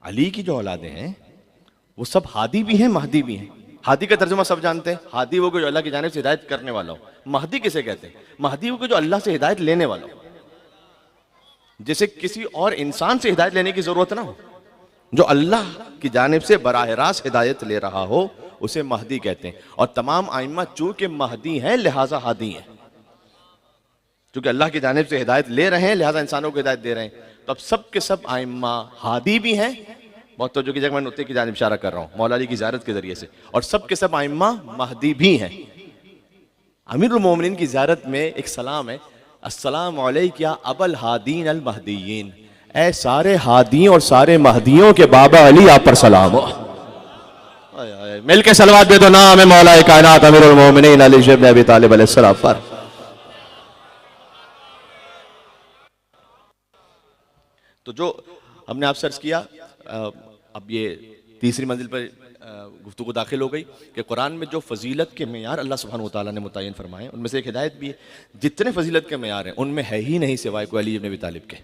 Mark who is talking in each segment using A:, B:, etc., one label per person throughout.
A: अली की जो औलादे हैं वो सब हादी भी हैं, महदी भी हैं। हादी का तर्जुमा सब जानते हैं, हादी वो जो अल्लाह की जानिब से हिदायत करने वाला हो। महदी किसे कहते हैं? महदी वो जो अल्लाह से हिदायत लेने वाला हो, जिसे किसी और इंसान से हिदायत लेने की जरूरत ना हो, जो अल्लाह की जानिब से बराह रास्त हिदायत ले रहा हो, उसे महदी कहते हैं। और तमाम आइम्मा चूंकि महदी हैं लिहाजा हादी हैं, चूंकि अल्लाह की जानिब से हिदायत ले रहे हैं लिहाजा इंसानों को हिदायत दे रहे हैं। तो अब सब के सब आइम्मा हादी भी हैं, बहुत तो जो की जगह मैं नुक्ते की जानिब इशारा कर रहा हूं मौला अली की ज़ियारत के जरिए से, और सब के सब आइम्मा महदी भी हैं। अमीरुल मोमिनीन की ज़ियारत में एक सलाम है, अस्सलामु अलैका अबल हादीन अल महदीयीन, ऐ सारे हादियों और सारे महदियों के बाबा अली आप पर सलाम हो। मिल के सलवात दे दो नाम है मौला कायनात अमीरुल मोमिनीन अली इब्न अबी तालिब अलैहिस्सलाम पर। तो जो हमने आप सर्च किया, अब ये तीसरी मंजिल पर गुफ्तगू दाखिल हो गई कि कुरान में जो फजीलत के मेयार अल्लाह सुब्हानहू व तआला ने मुतय्यन फरमाए उनमें से एक हिदायत भी है। जितने फजीलत के मेयार हैं उनमें है ही नहीं सिवाय कोई अली इब्न अबी तालिब के।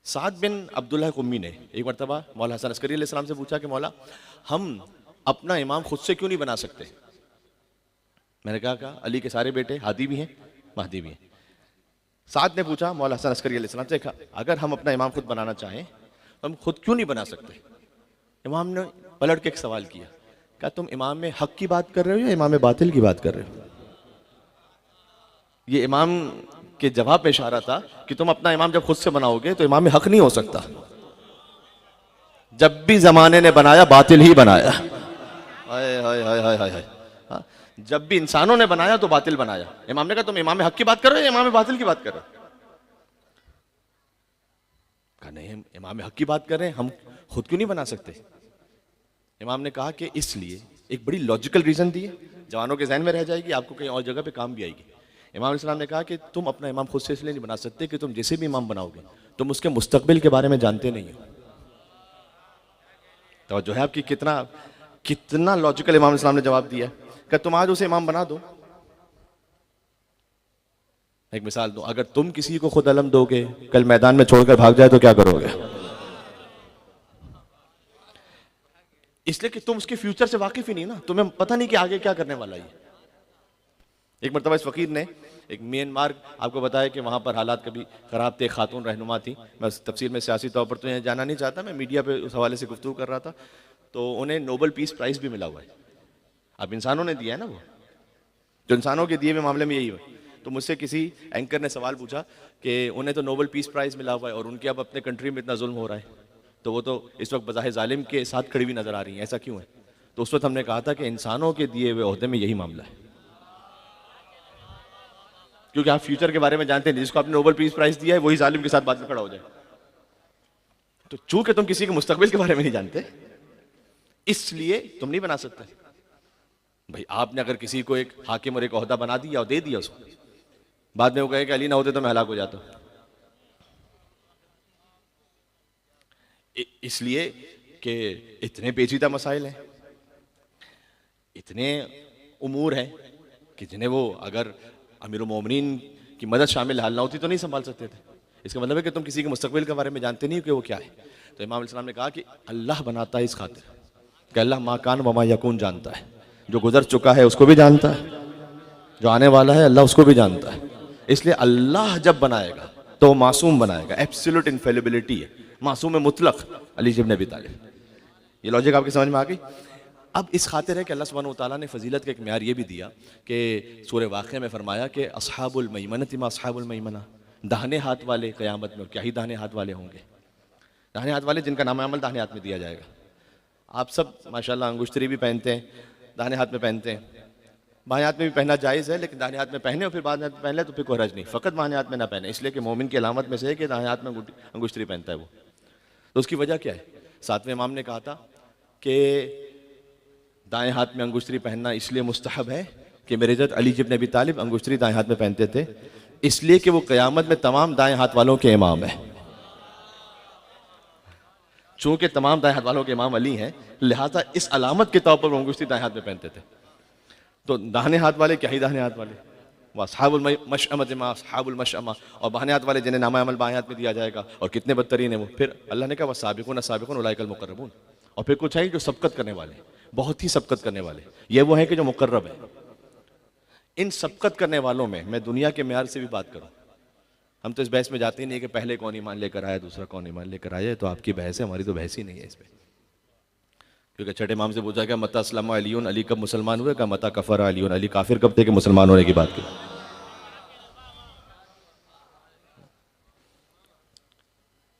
A: साद बिन अब्दुल्लाह कुम्मी ने एक मरतबा मौला हसन अस्करी अलैहिस्सलाम से पूछा कि मौला हम अपना इमाम खुद से क्यों नहीं बना सकते? मैंने कहा अली के सारे बेटे हादी भी हैं, महदी भी हैं। साद ने पूछा मौला हसन अस्करी अलैहिस्सलाम से, अगर हम अपना इमाम खुद बनाना चाहें तो हम खुद क्यों नहीं बना सकते? इमाम ने पलट के एक सवाल किया, क्या तुम इमाम में हक की बात कर रहे हो या इमाम में बातिल की बात कर रहे हो? ये इमाम के जवाब में इशारा था कि तुम अपना इमाम जब खुद से बनाओगे तो इमाम में हक नहीं हो सकता। जब भी जमाने ने बनाया बातिल ही बनाया। हाय हाय हाय हाय हाय हाय। जब भी इंसानों ने बनाया तो बातिल बनाया। इमाम ने कहा तुम इमाम में हक की बात कर रहे हो या इमाम में बातिल की बात कर रहे हो? कहा नहीं, हम इमाम में हक की बात कर रहे हैं, हम खुद क्यों नहीं बना सकते? इमाम ने कहा कि इसलिए, एक बड़ी लॉजिकल रीजन दी है, जवानों के जहन में रह जाएगी, आपको कहीं और जगह पे काम भी आएगी। इमाम इस्लाम ने कहा कि तुम अपना इमाम खुद से इसलिए नहीं बना सकते कि तुम जिसे भी इमाम बनाओगे तुम उसके मुस्तकबिल के बारे में जानते नहीं हो। तो जो है आपकी कितना कितना लॉजिकल इमाम इस्लाम ने जवाब दिया कि तुम आज उसे इमाम बना दो। एक मिसाल दो, अगर तुम किसी को खुद अलम दोगे, कल मैदान में छोड़कर भाग जाए तो क्या करोगे? इसलिए कि तुम उसके फ्यूचर से वाकिफ ही नहीं ना, तुम्हें पता नहीं कि आगे क्या करने वाला है। एक मरतबा इस फकीर ने एक म्यांमार, आपको बताया कि वहाँ पर हालात कभी ख़राब थे, खातून रहनुमा थी। मैं तफसील में सियासी तौर पर तो यहाँ जाना नहीं चाहता, मैं मीडिया पे उस हवाले से गुफ्तगू कर रहा था। तो उन्हें नोबल पीस प्राइज़ भी मिला हुआ है। अब इंसानों ने दिया है ना, वो जो इंसानों के दिए हुए मामले में यही है। तो मुझसे किसी एंकर ने सवाल पूछा कि उन्हें तो नोबल पीस प्राइज़ मिला हुआ है और उनके अब अपने कंट्री में इतना जुल्म हो रहा है, तो वो तो इस वक्त बज़ाहिर जालिम के साथ खड़ी हुई नज़र आ रही हैं, ऐसा क्यों है? तो उस वक्त हमने कहा था कि इंसानों के दिए हुए ओहदे में यही मामला है, क्योंकि आप फ्यूचर के बारे में जानते नहीं। जिसको आपने नोबेल पीस प्राइज दिया है वही जालिम के साथ बाद में खड़ा हो जाए। तो चूंकि तुम किसी के मुस्तकबिल के बारे में नहीं जानते इसलिए तुम नहीं बना सकते। भाई आपने अगर किसी को एक हाकिम और एक ओहदा बना दिया और दे दिया उसको, बाद में वो कहे कि अली ना होते तो मैं हलाक हो जाता। इसलिए कि इतने पेचीदा मसाइल हैं, इतने उमूर हैं कि जिन्हें वो अगर अमीरुल मोमिनीन की मदद शामिल हाल ना होती तो नहीं संभाल सकते थे। इसका मतलब है कि तुम किसी के मुस्तकबिल के बारे में जानते नहीं हो कि वो क्या है। तो इमाम इस्लाम ने कहा कि अल्लाह बनाता है इस खातिर कि अल्लाह मा कान व मा यकून जानता है, जो गुजर चुका है उसको भी जानता है, जो आने वाला है अल्लाह उसको भी जानता है। इसलिए अल्लाह जब बनाएगा तो मासूम बनाएगा, एब्सोल्यूट इनफेलिबिलिटी है, मासूम मुतलक अली इब्न अबी तालिब। ये लॉजिक आपकी समझ में आ गई? अब इस खातिर है कि अल्लाह सुब्हानहू व तआला ने फजीलत का एक म्यार ये भी दिया कि सूरह वाक़िया में फरमाया कि अस्हाबुल मैमनति मा अस्हाबुल मैमना, दाहिने हाथ वाले क़यामत में, और क्या ही दाहिने हाथ वाले होंगे। दाहिने हाथ वाले जिनका नाम अमल दाहिने हाथ में दिया जाएगा। आप सब माशाल्लाह अंगुश्तरी भी पहनते हैं, दाहिने हाथ में पहनते हैं। बाएं हाथ में भी पहनना जायज़ है, लेकिन दाहिने हाथ में पहने और फिर बाद में पहन ले तो फिर कोई हर्ज नहीं। फ़कत बाएं हाथ में ना पहने, इसलिए कि मोमिन की अलामत में से है कि दाहिने हाथ में अंगुश्तरी पहनता है वो। तो उसकी वजह क्या है? सातवें इमाम ने कहा था कि दाएं हाथ में अंगुश्तरी पहनना इसलिए मुस्तहब है कि मेरे जद अली इब्न अबी तालिब अंगुश्तरी दाएं हाथ में पहनते थे, इसलिए कि वो क़यामत में तमाम दाएं हाथ वालों के इमाम है। चूंकि तमाम दाएं हाथ वालों के इमाम अली हैं, लिहाजा इस अलामत के तौर पर वो अंगुश्तरी दाएं हाथ में पहनते थे। तो दाहिने हाथ वाले क्या ही दाहिने हाथ वाले, अस्हाबुल मशअमत मा अस्हाबुल मशअमा, और बानियात वाले जिन्हें नामा अमल बानियात में दिया जाएगा, और कितने बदतरीन है वो। फिर अल्लाह ने कहा वसाबिकून साबिकून उलाइकल मुकर्रबून, और फिर कुछ है जो सबकत करने वाले, बहुत ही सबकत करने वाले, ये वो है कि जो मुकर्रब है। इन सबकत करने वालों में मैं दुनिया के म्यार से भी बात करूं, हम तो इस बहस में जाते ही नहीं कि पहले कौन ईमान लेकर आया दूसरा कौन ईमान लेकर आया, तो आपकी बहस है, हमारी तो बहस ही नहीं है इस पर। क्योंकि छठे इमाम से पूछा गया मता अस्लमा अलीउन, अली कब मुसलमान हुए, कहा मता कफर अलीउन, अली काफिर कब थे कि मुसलमान होने की बात की।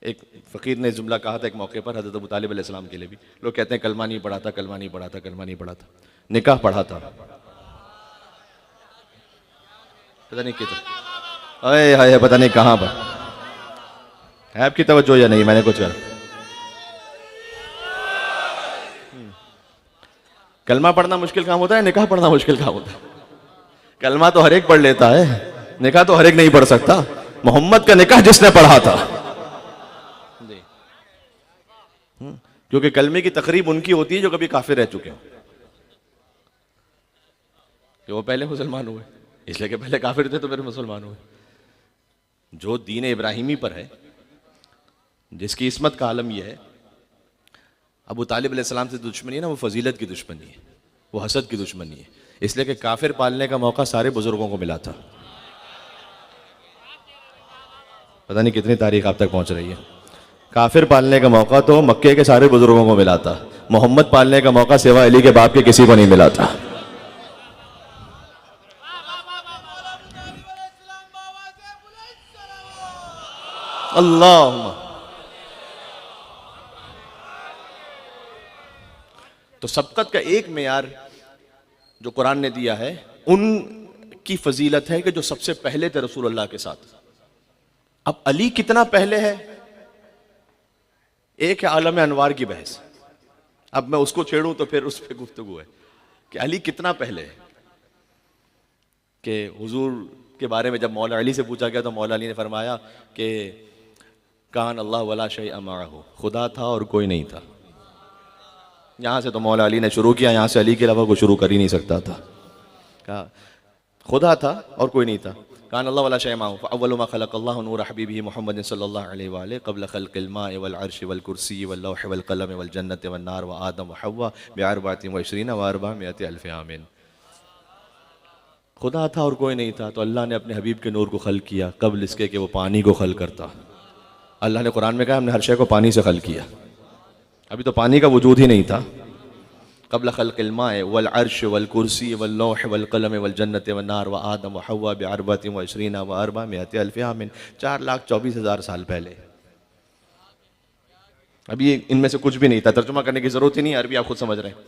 A: एक फ़कीर ने जुमला कहा था एक मौके पर हज़रत अबू तालिब अलैहिस्सलाम के लिए भी, लोग कहते हैं कलमा नहीं पढ़ा था, कलमा नहीं पढ़ा था, कलमा नहीं पढ़ा था, निकाह पढ़ा था, पता नहीं कितना, अरे हाय पता नहीं कहाँ पर है आपकी तवज्जो या नहीं, मैंने कुछ कहा। कलमा पढ़ना मुश्किल काम होता है, निकाह पढ़ना मुश्किल काम होता है। कलमा तो हर एक पढ़ लेता है, निकाह तो हर एक नहीं पढ़ सकता। मोहम्मद का निकाह जिसने पढ़ा था, क्योंकि कलमे की तकरीब उनकी होती है जो कभी काफिर रह चुके हो, कि वो पहले मुसलमान हुए, इसलिए कि पहले काफिर थे तो फिर मुसलमान हुए। जो दीन इब्राहिमी पर है, जिसकी इस्मत का आलम यह है, अबू तालिब अलैहिस्सलाम से दुश्मनी है ना, वो फजीलत की दुश्मनी है, वो हसद की दुश्मनी है, इसलिए कि काफिर पालने का मौका सारे बुजुर्गों को मिला था। पता नहीं कितनी तारीख आप तक पहुंच रही है। काफिर पालने का मौका तो मक्के के सारे बुजुर्गों को मिला था, मोहम्मद पालने का मौका सिवा अली के बाप के किसी को नहीं मिला था। अल्लाह, तो सबकत का एक मेयार जो कुरान ने दिया है, उनकी फजीलत है कि जो सबसे पहले थे रसूल अल्लाह के साथ। अब अली कितना पहले है, एक है आलम अनवार की बहस, अब मैं उसको छेड़ूं तो फिर उस पर गुफ्तगू है कि अली कितना पहले है। कि हुजूर के बारे में जब मौला अली से पूछा गया तो मौला अली ने फरमाया कि कान अल्लाह वला शै अमाअहु, खुदा था और कोई नहीं था। यहाँ से तो मौला अली ने शुरू किया, यहाँ से अली के अलावा कोई शुरू कर ही नहीं सकता था। कहा खुदा था और कोई नहीं था। कान अल्लाह वला शै अमाअहु अव्वलु मा खलक़ल्लाहु नूर हबीबिही मुहम्मद सल्लल्लाहु अलैहि व आलिहि क़ब्ल ख़ल्क़िल माइ वल अर्शि वल कुर्सी वल लौहि वल क़लम वल जन्नति वन नार व आदम व हव्वा बिअरबअतिन व इश्रीन व अर्बअमिअति अल्फ़ि आमिन। खुदा था और कोई नहीं था, तो अल्लाह ने अपने हबीब के नूर को खल किया कब्ल इसके कि वो पानी को खल करता। अल्लाह ने कुरान में कहा हमने हर शय को पानी से खल किया, अभी तो पानी का वजूद ही नहीं था। क़ब्ल ख़ल्क़िल माइ वल अर्श वल कुर्सी वल लौह वल क़लम वल जन्नति वन नार व आदम व हव्वा बिअरबअतिन व इश्रीन व अर्बअमिअति अल्फ़ि आमिन, 4,24,000 साल पहले। अभी इनमें से कुछ भी नहीं था, तर्जुमा करने की जरूरत ही नहीं, अरबी आप खुद समझ रहे हैं।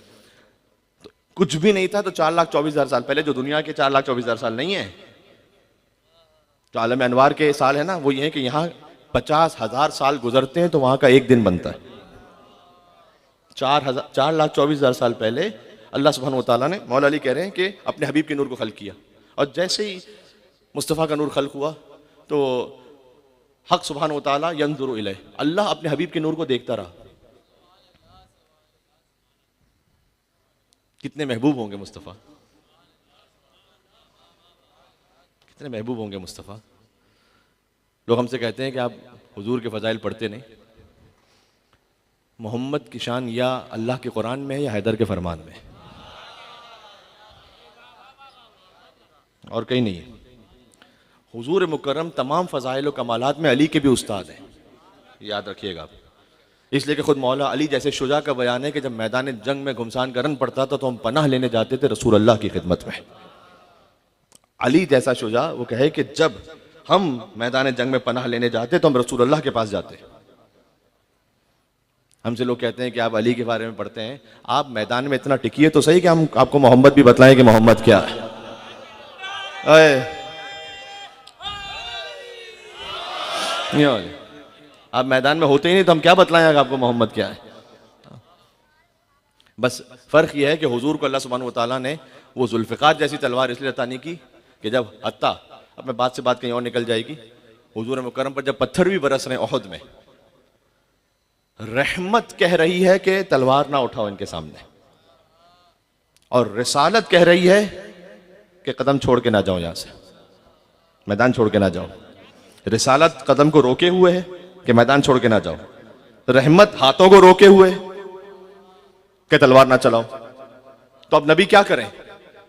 A: तो कुछ भी नहीं था, तो 4,24,000 साल पहले, जो दुनिया के 4,24,000 साल नहीं है, जो आलम अनवार के साल है ना, वो ये है कि यहाँ 50,000 साल गुजरते हैं तो वहां का एक दिन बनता है। 4,24,000 साल पहले अल्लाह सुब्हानहु व तआला ने, मौला अली कह रहे हैं कि अपने हबीब के नूर को खल्क किया, और जैसे ही मुस्तफ़ा का नूर खल्क हुआ तो हक सुब्हानहु व तआला यंजुरु इलैह, अल्लाह अपने हबीब के नूर को देखता रहा। कितने महबूब होंगे मुस्तफ़ा, कितने महबूब होंगे मुस्तफ़ा। लोग हमसे कहते हैं कि आप हुजूर के फ़ज़ाइल पढ़ते नहीं। मोहम्मद की शान या अल्लाह के कुरान में है या हैदर के फरमान में, और कहीं नहीं है। हुजूर मुकर्रम तमाम फ़ज़ाइल व कमालात में अली के भी उस्ताद हैं, याद रखिएगा आप। इसलिए कि खुद मौला अली जैसे शुजा का बयान है कि जब मैदान जंग में घुमसान का रन पड़ता था तो हम पनाह लेने जाते थे रसूल अल्लाह की खिदमत में। अली जैसा शुजा वो कहे कि जब हम मैदान जंग में पनाह लेने जाते तो हम रसूल अल्लाह के पास जाते। हमसे लोग कहते हैं कि आप अली के बारे में पढ़ते हैं, आप मैदान में इतना टिकिए तो सही कि हम आपको मोहम्मद भी बतलाएं कि मोहम्मद क्या है। आप मैदान में होते ही नहीं तो हम क्या बतलाएं आपको मोहम्मद क्या है। बस फर्क यह है कि हुजूर को अल्लाह सुब्हानहु व तआला ने वो जुल्फ़िकार जैसी तलवार इसलिए अता नहीं की कि जब हत्ता, अब मैं बात से बात कहीं और निकल जाएगी, हुजूर मुकर्रम पर जब पत्थर भी बरस रहे ओहद में, रहमत कह रही है कि तलवार ना उठाओ इनके सामने, और रिसालत कह रही है कि कदम छोड़ के ना जाओ यहां से। मैदान छोड़ के ना जाओ। रिसालत कदम को रोके हुए है कि मैदान छोड़ के ना जाओ। रहमत हाथों को रोके हुए कि तलवार ना चलाओ। तो अब नबी क्या करें?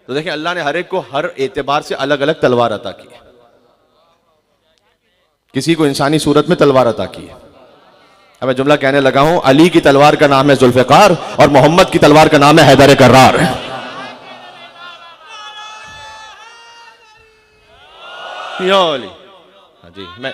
A: तो देखें, अल्लाह ने हर एक को हर एतबार से अलग अलग तलवार अता की है। किसी को इंसानी सूरत में तलवार अता की है। अब मैं जुमला कहने लगा हूं, अली की तलवार का नाम है जुल्फिकार और मोहम्मद की तलवार का नाम है हैदर कर्रार। या अली। हाँ जी, मैं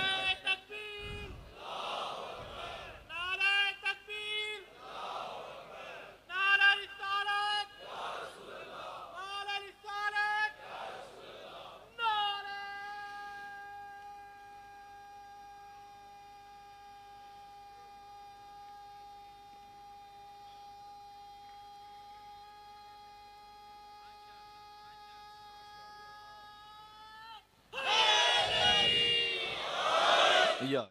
A: या